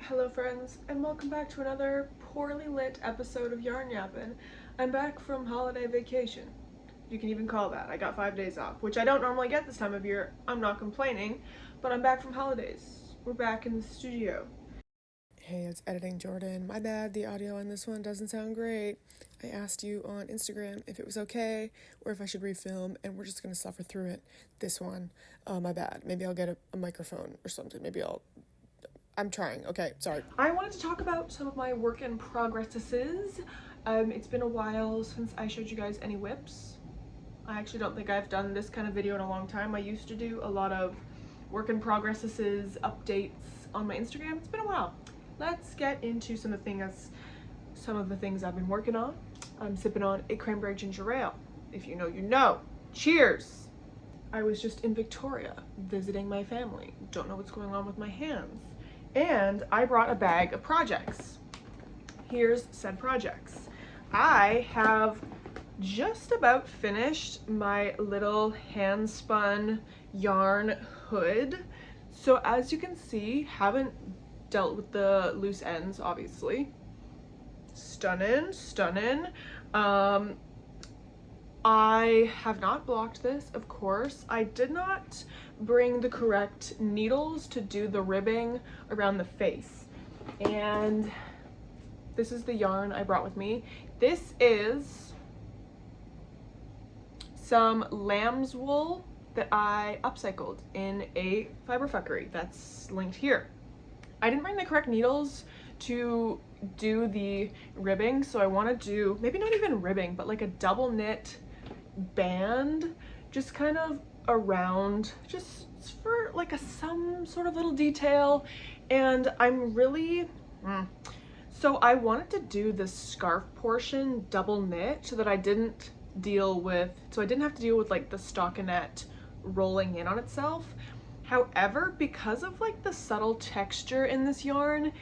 Hello friends, and welcome back to another poorly lit episode of Yarn Yappin'. I'm back from holiday vacation. You can even call that. I got 5 days off, which I don't normally get this time of year. I'm not complaining, but I'm back from holidays. We're back in the studio. Hey, it's Editing Jordan. My bad, the audio on this one doesn't sound great. I asked you on Instagram if it was okay or if I should refilm, and we're just gonna suffer through it. This one, my bad. Maybe I'll get a microphone or something. I'm trying. Okay, sorry. I wanted to talk about some of my work in progresseses. It's been a while since I showed you guys any whips. I actually don't think I've done this kind of video in a long time. I used to do a lot of work in progresseses updates on my Instagram. It's been a while. Let's get into some of the things I've been working on. I'm sipping on a cranberry ginger ale. If you know, you know. Cheers! I was just in Victoria visiting my family. Don't know what's going on with my hands. And I brought a bag of projects. Here's said projects. I have just about finished my little hand spun yarn hood. So as you can see, haven't dealt with the loose ends, obviously. Stunning. I have not blocked this, of course. I did not bring the correct needles to do the ribbing around the face. And this is the yarn I brought with me. This is some lamb's wool that I upcycled in a fiber fuckery that's linked here. I didn't bring the correct needles to do the ribbing, so I want to do maybe not even ribbing, but like a double knit band just kind of around, just for like some sort of little detail. And I'm really so I wanted to do the scarf portion double knit so that I didn't have to deal with like the stockinette rolling in on itself. However, because of like the subtle texture in this yarn,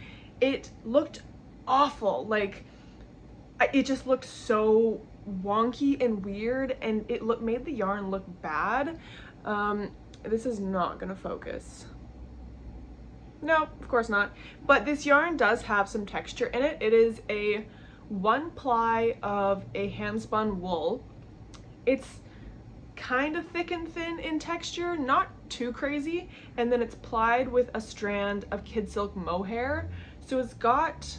it looked awful. Like it just looked so wonky and weird, and it made the yarn look bad. This is not gonna focus. No, of course not. But this yarn does have some texture in it. It is a 1 ply of a hand spun wool. It's kind of thick and thin in texture, not too crazy, and then it's plied with a strand of kid silk mohair. So it's got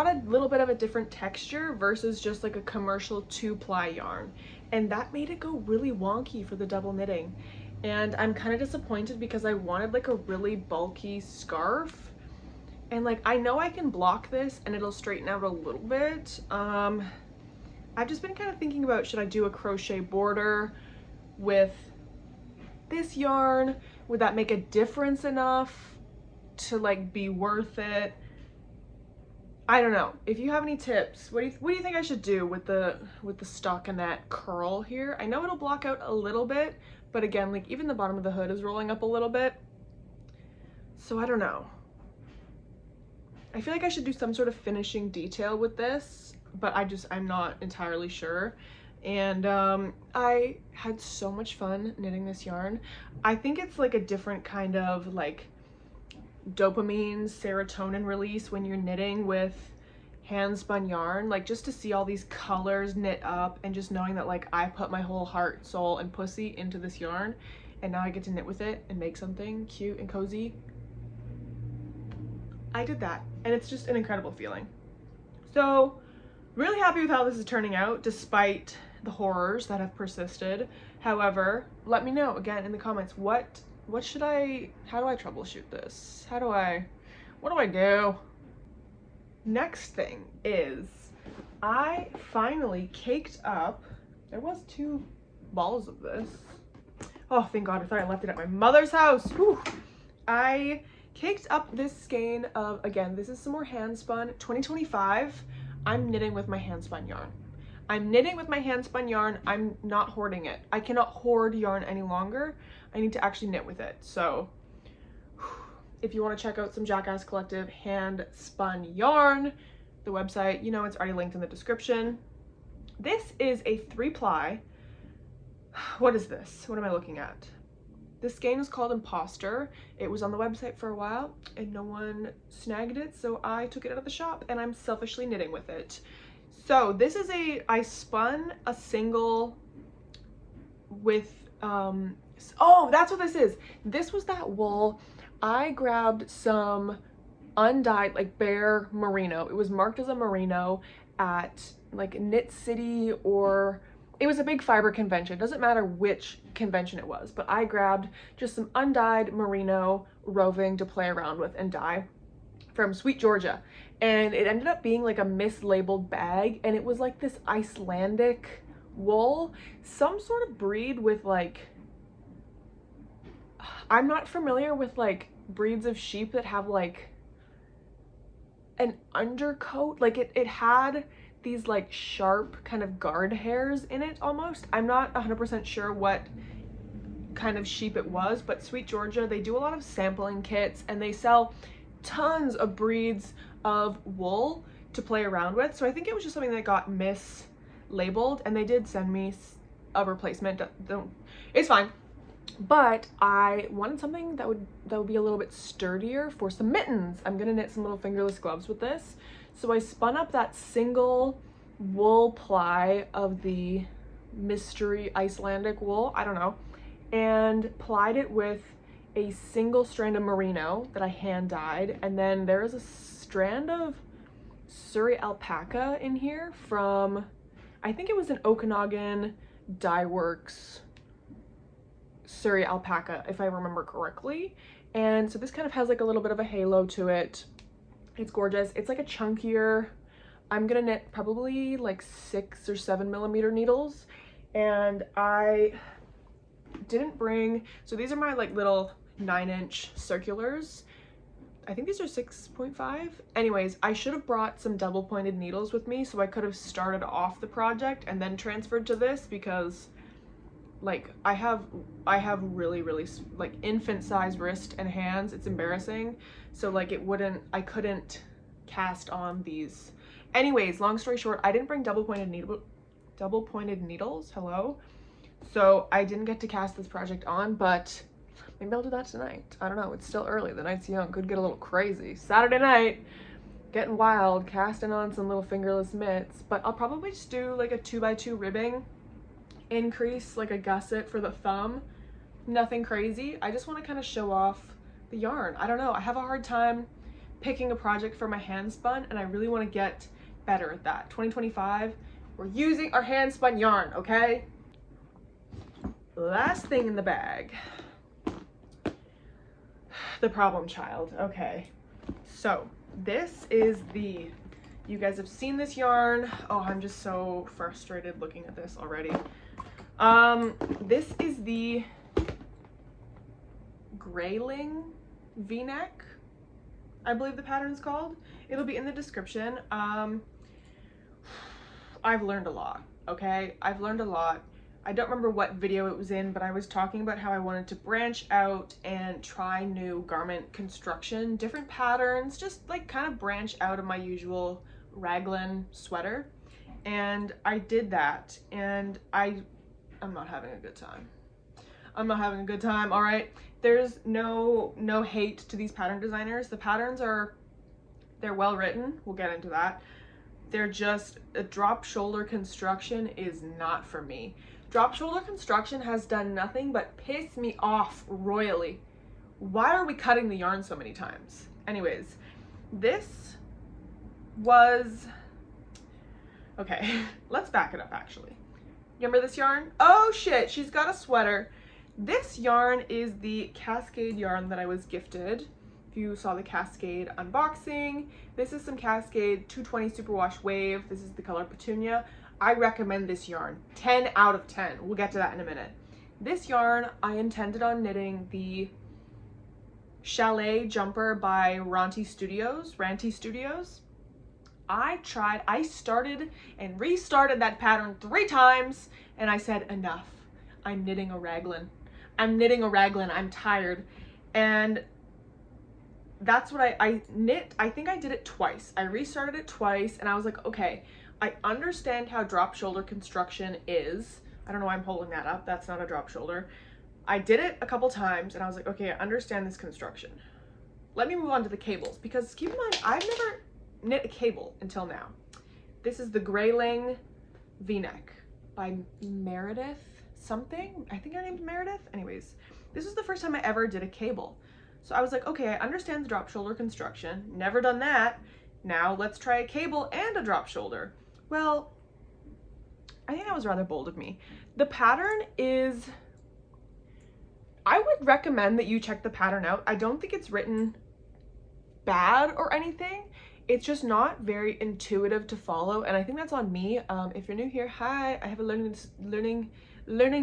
a little bit of a different texture versus just like a commercial 2-ply yarn, and that made it go really wonky for the double knitting. And I'm kind of disappointed because I wanted like a really bulky scarf, and like I know I can block this and it'll straighten out a little bit. I've just been kind of thinking about, should I do a crochet border with this yarn? Would that make a difference enough to like be worth it? I don't know. If you have any tips, what do you think I should do with the stockinette curl here? I know it'll block out a little bit, but again, like even the bottom of the hood is rolling up a little bit. So I don't know. I feel like I should do some sort of finishing detail with this, but I'm not entirely sure. And I had so much fun knitting this yarn. I think it's like a different kind of like dopamine, serotonin release when you're knitting with hand spun yarn, like just to see all these colors knit up and just knowing that like I put my whole heart, soul, and pussy into this yarn, and now I get to knit with it and make something cute and cozy. I did that, and it's just an incredible feeling. So really happy with how this is turning out despite the horrors that have persisted. However, let me know again in the comments, how do I troubleshoot this? What do I do? Next thing is, I finally caked up, there was 2 balls of this. Oh, thank God, I thought I left it at my mother's house. Whew. I caked up this skein of, again, this is some more hand spun, 2025. I'm knitting with my hand spun yarn. I'm not hoarding it. I cannot hoard yarn any longer. I need to actually knit with it. So if you want to check out some JackassCollective hand spun yarn, the website, you know, it's already linked in the description. This is a 3-ply. What is this? What am I looking at? The skein is called Imposter. It was on the website for a while and no one snagged it, so I took it out of the shop and I'm selfishly knitting with it. So this is I spun a single with, oh, that's what this is. This was that wool. I grabbed some undyed, like bare merino. It was marked as a merino at like Knit City, or it was a big fiber convention. It doesn't matter which convention it was, but I grabbed just some undyed merino roving to play around with and dye from Sweet Georgia. And it ended up being like a mislabeled bag, and it was like this Icelandic wool, some sort of breed with like, I'm not familiar with like breeds of sheep that have like an undercoat. Like it had these like sharp kind of guard hairs in it almost. I'm not 100% sure what kind of sheep it was, but Sweet Georgia, they do a lot of sampling kits and they sell tons of breeds of wool to play around with. So I think it was just something that got mislabeled, and they did send me a replacement. It's fine. But I wanted something that would be a little bit sturdier for some mittens. I'm gonna knit some little fingerless gloves with this. So I spun up that single wool ply of the mystery Icelandic wool, I don't know, and plied it with a single strand of merino that I hand dyed. And then there is a strand of Surrey alpaca in here from, I think it was an Okanagan Dye Works Surrey alpaca, if I remember correctly. And so this kind of has like a little bit of a halo to it. It's gorgeous. It's like a chunkier, I'm gonna knit probably like 6 or 7 millimeter needles. And I didn't bring, so these are my like little 9-inch circulars. I think these are 6.5. Anyways, I should have brought some double pointed needles with me so I could have started off the project and then transferred to this, because like I have really like infant sized wrist and hands. It's embarrassing. So like I couldn't cast on these. Anyways, long story short, I didn't bring double pointed needles. Hello. So I didn't get to cast this project on, but maybe I'll do that tonight. I don't know. It's still early. The night's young. Could get a little crazy. Saturday night, getting wild, casting on some little fingerless mitts. But I'll probably just do like a 2x2 ribbing increase, like a gusset for the thumb. Nothing crazy. I just want to kind of show off the yarn. I don't know. I have a hard time picking a project for my hand spun, and I really want to get better at that. 2025, we're using our hand spun yarn, okay? Last thing in the bag. The problem child. Okay. So this is you guys have seen this yarn. Oh, I'm just so frustrated looking at this already. This is the grayling v-neck, I believe the pattern is called. It'll be in the description. I've learned a lot, okay? I've learned a lot. I don't remember what video it was in, but I was talking about how I wanted to branch out and try new garment construction, different patterns, just like kind of branch out of my usual raglan sweater. And I did that, and I'm not having a good time. I'm not having a good time, all right? There's no hate to these pattern designers. The patterns they're well written. We'll get into that. They're just, a drop shoulder construction is not for me. Drop shoulder construction has done nothing but piss me off royally. Why are we cutting the yarn so many times? Anyways, this was, okay, let's back it up actually. Remember this yarn? Oh shit, she's got a sweater. This yarn is the Cascade yarn that I was gifted. If you saw the Cascade unboxing, this is some Cascade 220 Superwash Wave. This is the color Petunia. I recommend this yarn, 10 out of 10. We'll get to that in a minute. This yarn, I intended on knitting the Shalet jumper by Ranty Studios. I started and restarted that pattern 3 times, and I said, enough. I'm knitting a raglan. I'm tired. And that's what I knit. I think I did it twice. I restarted it twice, and I was like, okay, I understand how drop shoulder construction is. I don't know why I'm holding that up. That's not a drop shoulder. I did it a couple times and I was like, okay, I understand this construction. Let me move on to the cables, because keep in mind, I've never knit a cable until now. This is the Grayling V-neck by Meredith something. I think her name's Meredith. Anyways, this was the first time I ever did a cable. So I was like, okay, I understand the drop shoulder construction. Never done that. Now let's try a cable and a drop shoulder. Well, I think that was rather bold of me. The pattern is, I would recommend that you check the pattern out. I don't think it's written bad or anything. It's just not very intuitive to follow, and I think that's on me. If you're new here, hi, I have a learning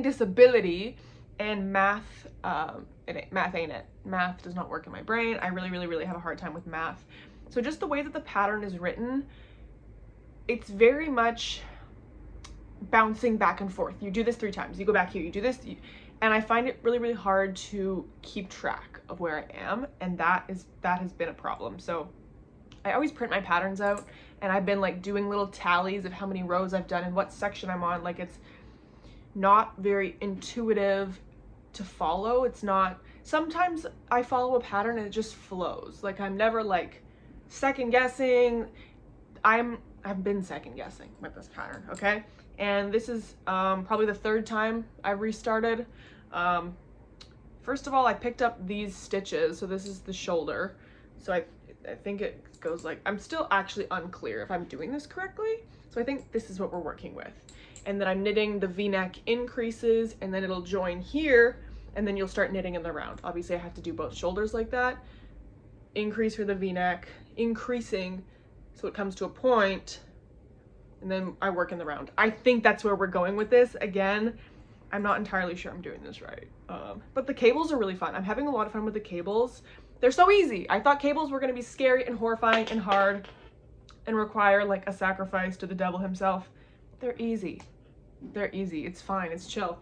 disability, and math ain't it. Math does not work in my brain. I really have a hard time with math. So just the way that the pattern is written, it's very much bouncing back and forth. You do this 3 times, you go back here, you do this, and I find it really hard to keep track of where I am, and that has been a problem. So I always print my patterns out, and I've been like doing little tallies of how many rows I've done and what section I'm on. Like, it's not very intuitive to follow. It's not, sometimes I follow a pattern and it just flows. Like, I'm never like second guessing. I've been second guessing with this pattern, okay? And this is probably the 3rd time I've restarted. First of all, I picked up these stitches, so this is the shoulder. So I think it goes like, I'm still actually unclear if I'm doing this correctly. So I think this is what we're working with. And then I'm knitting the V-neck increases, and then it'll join here, and then you'll start knitting in the round. Obviously I have to do both shoulders like that. Increase for the V-neck, increasing so it comes to a point, and then I work in the round. I think that's where we're going with this. Again, I'm not entirely sure I'm doing this right. But the cables are really fun. I'm having a lot of fun with the cables. They're so easy. I thought cables were gonna be scary and horrifying and hard and require like a sacrifice to the devil himself. They're easy. They're easy. It's fine. It's chill.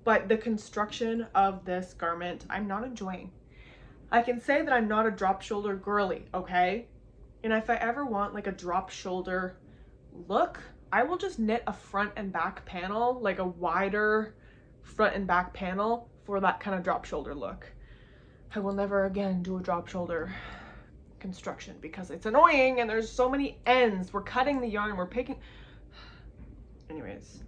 But the construction of this garment, I'm not enjoying. I can say that I'm not a drop shoulder girly, okay? And if I ever want like a drop shoulder look, I will just knit a front and back panel, like a wider front and back panel for that kind of drop shoulder look. I will never again do a drop shoulder construction because it's annoying and there's so many ends. We're cutting the yarn, we're picking. Anyways,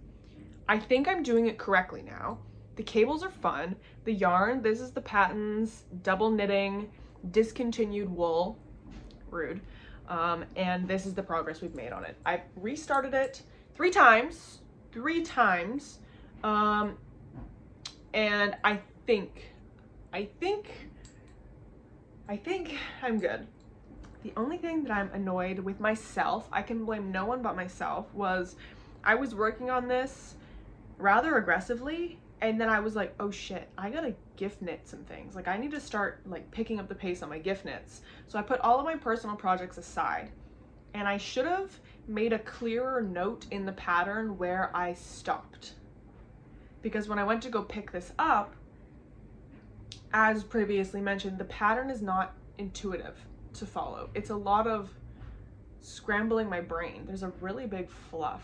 I think I'm doing it correctly now. The cables are fun. The yarn, this is the Patton's double knitting discontinued wool, rude. And this is the progress we've made on it. I've restarted it 3 times, and I think I'm good. The only thing that I'm annoyed with myself, I can blame no one but myself, was I was working on this rather aggressively, and then I was like, oh shit, I gotta gift knit some things. Like, I need to start like picking up the pace on my gift knits. So I put all of my personal projects aside, and I should have made a clearer note in the pattern where I stopped. Because when I went to go pick this up, as previously mentioned, the pattern is not intuitive to follow. It's a lot of scrambling my brain. There's a really big fluff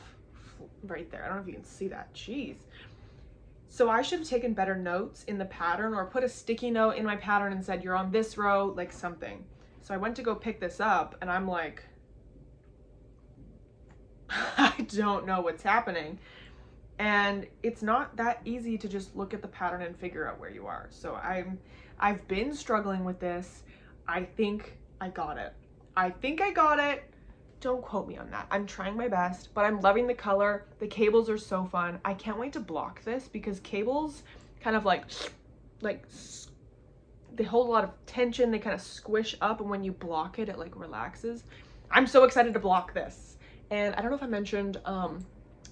right there. I don't know if you can see that. Jeez. So I should have taken better notes in the pattern, or put a sticky note in my pattern and said, you're on this row, like something. So I went to go pick this up and I'm like, I don't know what's happening. And it's not that easy to just look at the pattern and figure out where you are. So I've been struggling with this. I think I got it. Don't quote me on that. I'm trying my best, but I'm loving the color. The cables are so fun. I can't wait to block this, because cables kind of like they hold a lot of tension. They kind of squish up, and when you block it, it like relaxes. I'm so excited to block this. And I don't know if I mentioned,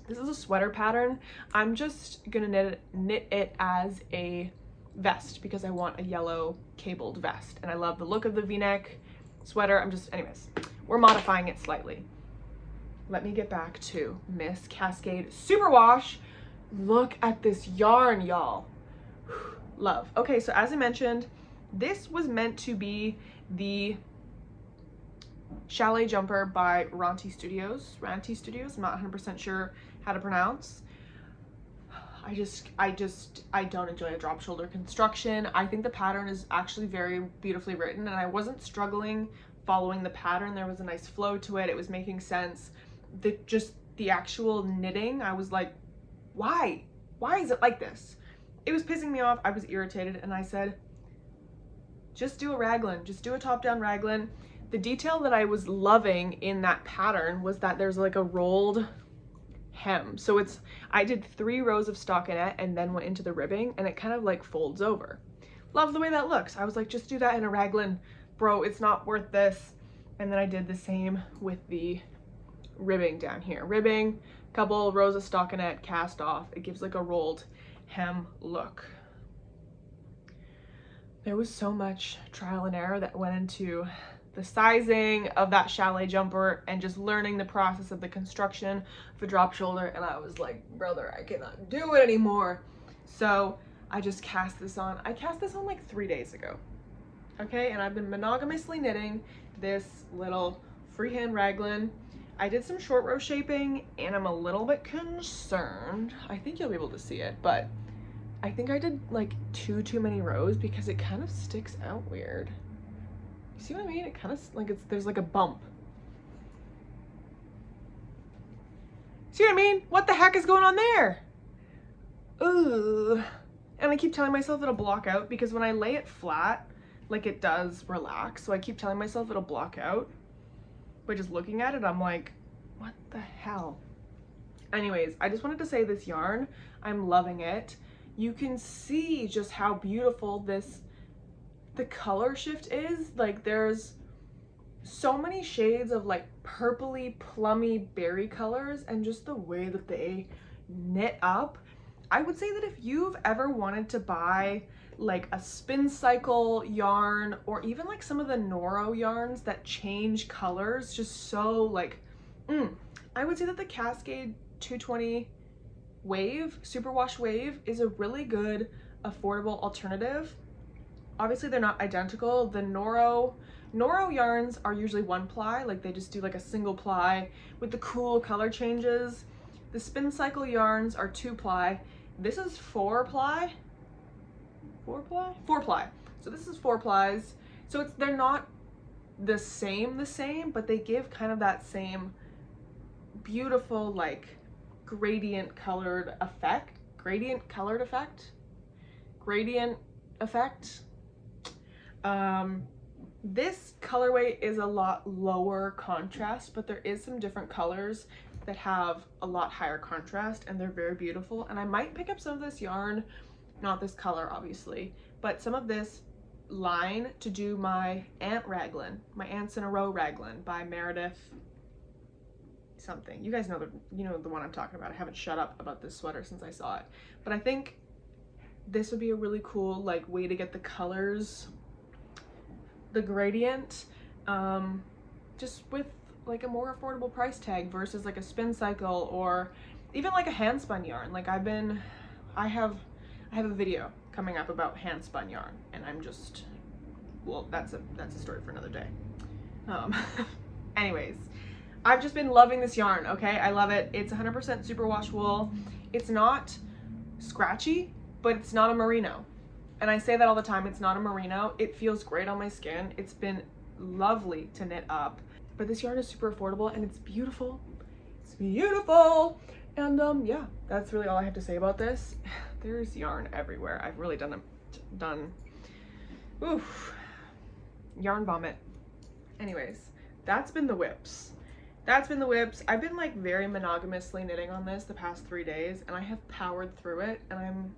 this is a sweater pattern. I'm just gonna knit it as a vest because I want a yellow cabled vest, and I love the look of the V-neck sweater. Anyways, we're modifying it slightly. Let me get back to Miss Cascade Superwash. Look at this yarn, y'all. Love. Okay, so as I mentioned, this was meant to be the Shalet jumper by Ranti Studios. I'm not 100% sure how to pronounce. I don't enjoy a drop shoulder construction. I think the pattern is actually very beautifully written, and I wasn't struggling following the pattern. There was a nice flow to it. It was making sense. The actual knitting, I was like, why? Why is it like this? It was pissing me off. I was irritated, and I said, just do a raglan. Just do a top-down raglan. The detail that I was loving in that pattern was that there's like a rolled hem. So I did 3 rows of stockinette and then went into the ribbing, and it kind of like folds over. Love the way that looks. I was like, just do that in a raglan, bro. It's not worth this. And then I did the same with the ribbing down here. Ribbing, couple rows of stockinette, cast off. It gives like a rolled hem look. There was so much trial and error that went into the sizing of that chalet jumper and just learning the process of the construction of a drop shoulder, and I was like, brother, I cannot do it anymore. So I just cast this on. I cast this on like 3 days ago, okay? And I've been monogamously knitting this little freehand raglan. I did some short row shaping, and I'm a little bit concerned. I think you'll be able to see it, but I think I did like too many rows because it kind of sticks out weird. You see what I mean? It kind of like there's like a bump. See what I mean? What the heck is going on there? Ooh. And I keep telling myself it'll block out because when I lay it flat, like it does relax. So I keep telling myself it'll block out. But just looking at it, I'm like, what the hell? Anyways, I just wanted to say this yarn, I'm loving it. You can see just how beautiful the color shift is. Like there's so many shades of like purpley, plummy berry colors, and just the way that they knit up. I would say that if you've ever wanted to buy like a spin cycle yarn, or even like some of the Noro yarns that change colors just so like, I would say that the Cascade 220 Wave, Superwash Wave, is a really good affordable alternative. Obviously they're not identical. The Noro yarns are usually 1 ply, like they just do like a single ply with the cool color changes. The spin cycle yarns are 2 ply. This is 4 ply. 4 ply? 4 ply. So this is 4 plies. So they're not the same, but they give kind of that same beautiful like gradient colored effect. This colorway is a lot lower contrast, but there is some different colors that have a lot higher contrast, and they're very beautiful. And I might pick up some of this yarn, not this color obviously, but some of this line to do my ant raglan, my ants in a row raglan by Meredith something. You guys know the one I'm talking about. I haven't shut up about this sweater since I saw it, but I think this would be a really cool like way to get the colors, the gradient, just with like a more affordable price tag versus like a spin cycle or even like a hand spun yarn. Like I have a video coming up about hand spun yarn, and I'm just, well, that's a story for another day. Anyways, I've just been loving this yarn, okay? I love it. It's 100% superwash wool. It's not scratchy, but it's not a merino. And I say that all the time, it's not a merino. It feels great on my skin. It's been lovely to knit up. But this yarn is super affordable, and it's beautiful. It's beautiful. And yeah, that's really all I have to say about this. There's yarn everywhere. I've really done oof, yarn vomit. Anyways, that's been the whips. I've been like very monogamously knitting on this the past 3 days, and I have powered through it, and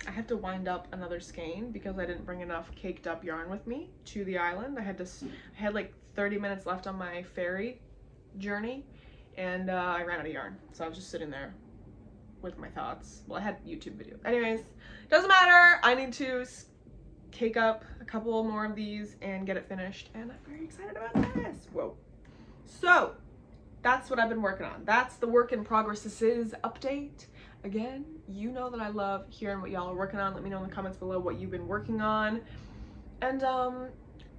I have to wind up another skein because I didn't bring enough caked up yarn with me to the island. I had like 30 minutes left on my ferry journey, and I ran out of yarn, so I was just sitting there with my thoughts. Well, I had YouTube videos. Anyways, doesn't matter. I need to cake up a couple more of these and get it finished, and I'm very excited about this. Whoa. So that's what I've been working on. That's the work in progresseses update. Again, you know that I love hearing what y'all are working on. Let me know in the comments below what you've been working on. And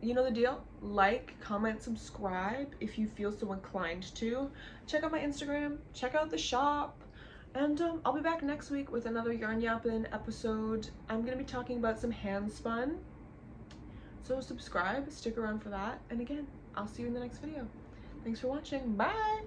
you know the deal. Like, comment, subscribe if you feel so inclined to. Check out my Instagram. Check out the shop. And I'll be back next week with another yarn yapping episode. I'm gonna be talking about some hand spun. So subscribe, stick around for that. And again, I'll see you in the next video. Thanks for watching. Bye!